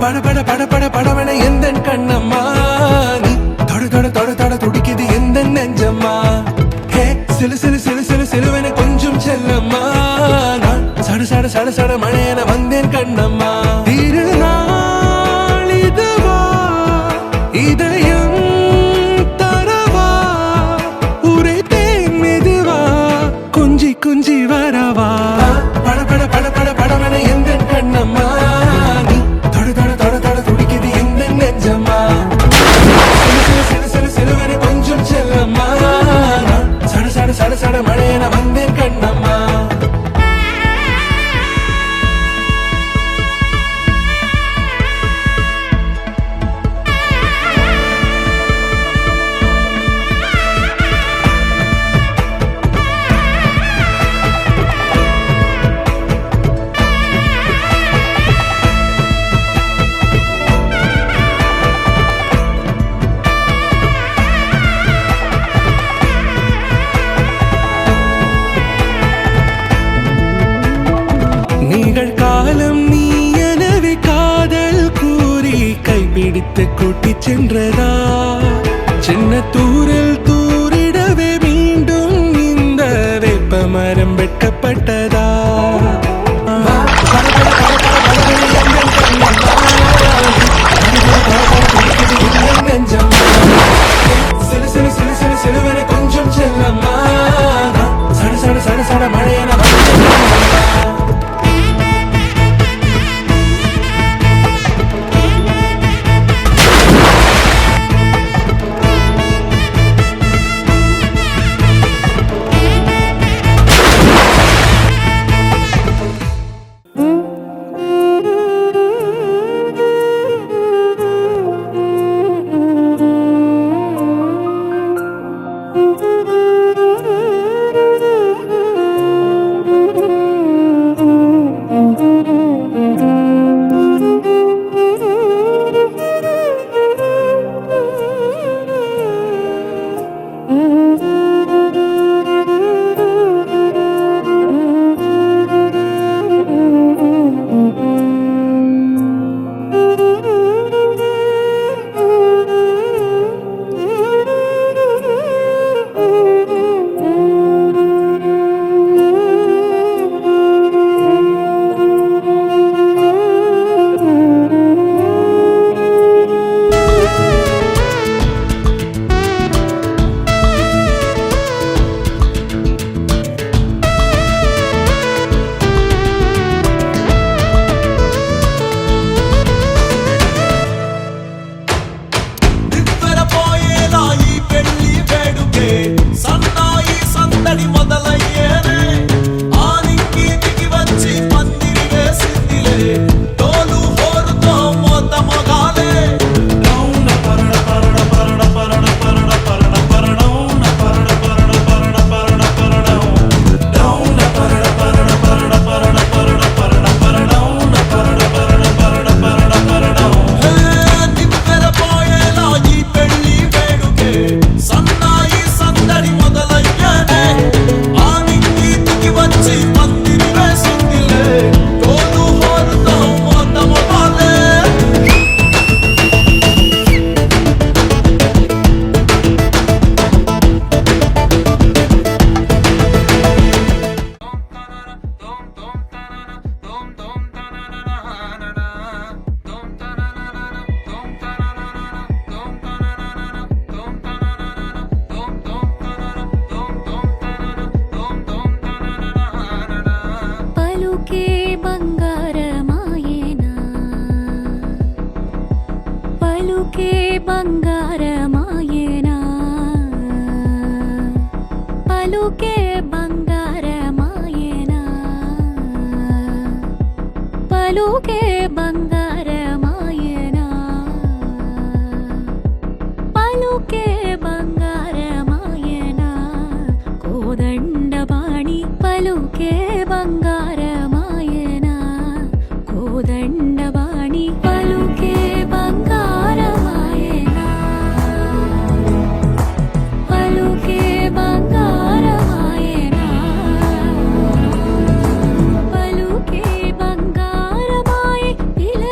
పడ పడ పడ పడ పడవన ఎందన్ కണ്ണమ్మా நீ தொட தொட தொட தொட துடிக்குது எந்தன் நெஞ்சம்மா ஹே சிலு சிலு சிலு சிலு சிலுவென கொஞ்சம் செல்லம்மா நான் சட சட சட சட மழையென வந்தேன் கண்ணம்மா திருநாள் இதுவா இதயம் தரவா உரைத்தேன் மெதுவா குஞ்சி குஞ்சி வரவா பட பட பட பட படவன எந்தன் கண்ணம்மா நீ தொட தொட தொட தொட துடிக்குது எந்தன் நெஞ்சம்மா சிலு சிலு சிலு சிலுவென கொஞ்சம் செல்லம்மா நான் சட சட சட சட மழையென வந்தேன் கண்ணம்மா காலம் நீ எனவே காதல் கூறி கைப்பிடித்து கூட்டி சென்றதா சின்ன தூரல் தூரிடவே மீண்டும் இந்த வேப்ப மரம் வெட்கப்பட்டதா சிலு சிலு சிலு சிலு சிலுவனை கொஞ்சம் செல்லம்மா சட சட சட சட மழையன బంగారమాయేనా పలుకే బంగారమాయేనా పలుకే బంగారమాయేనా పలుకే బంగారమాయేనా కోదండపాణి పలుకే బంగారమాయేనా కోదండపాణి పలుకే బంగారమాయేనా పలుకే బంగారమాయేనా పలుకే బంగారమాయే పిల్ల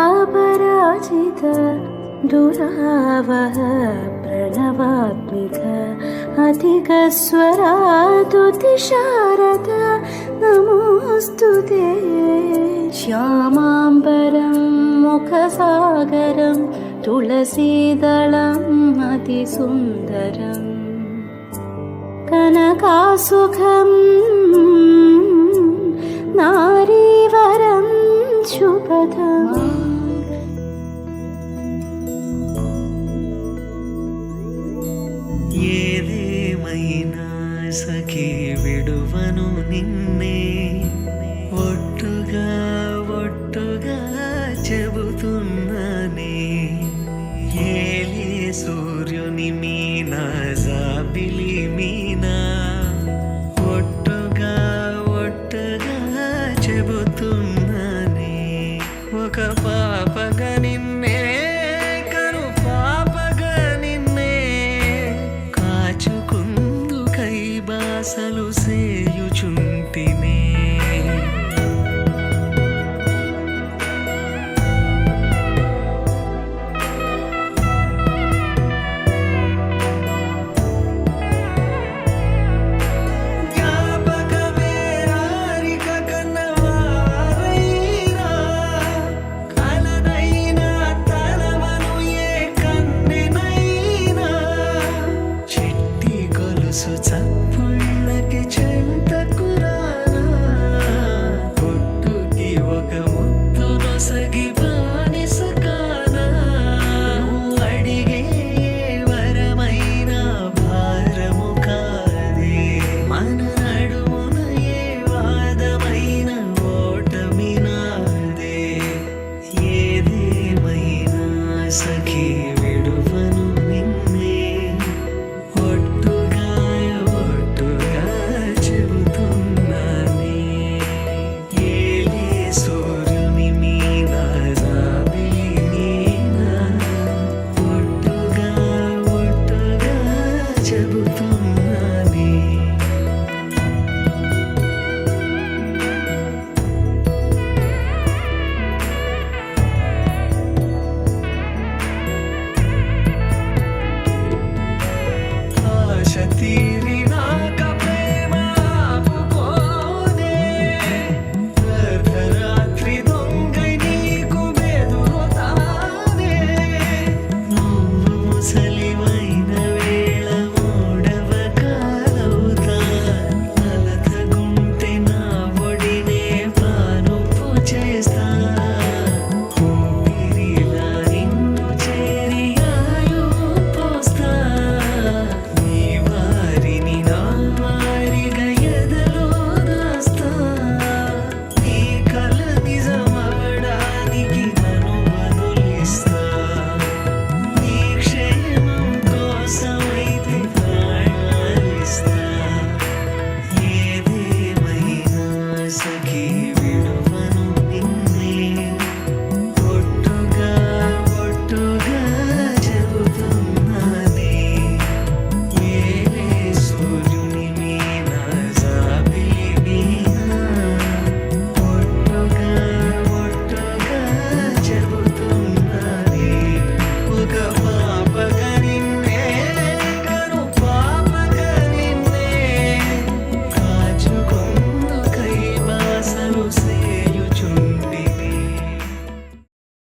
वरधामपराजित दुरावह प्रणवात्मिक अधिकस्वरातुतिशारद नमोऽस्तु ते श्यामाम्बरं मुखसागरं तुलसीदलम् अतिसुन्दरम् कनकासुखं नारीवरं शुभदम् ఏదేమైనా సఖీ విడువను నిన్నే ఒట్టుగా ఒట్టుగా చెబుతున్నానే ఏలే సూర్యుని మీనా జాబిలి మీనా ఒట్టుగా ఒట్టుగా చెబుతున్నానే ఒక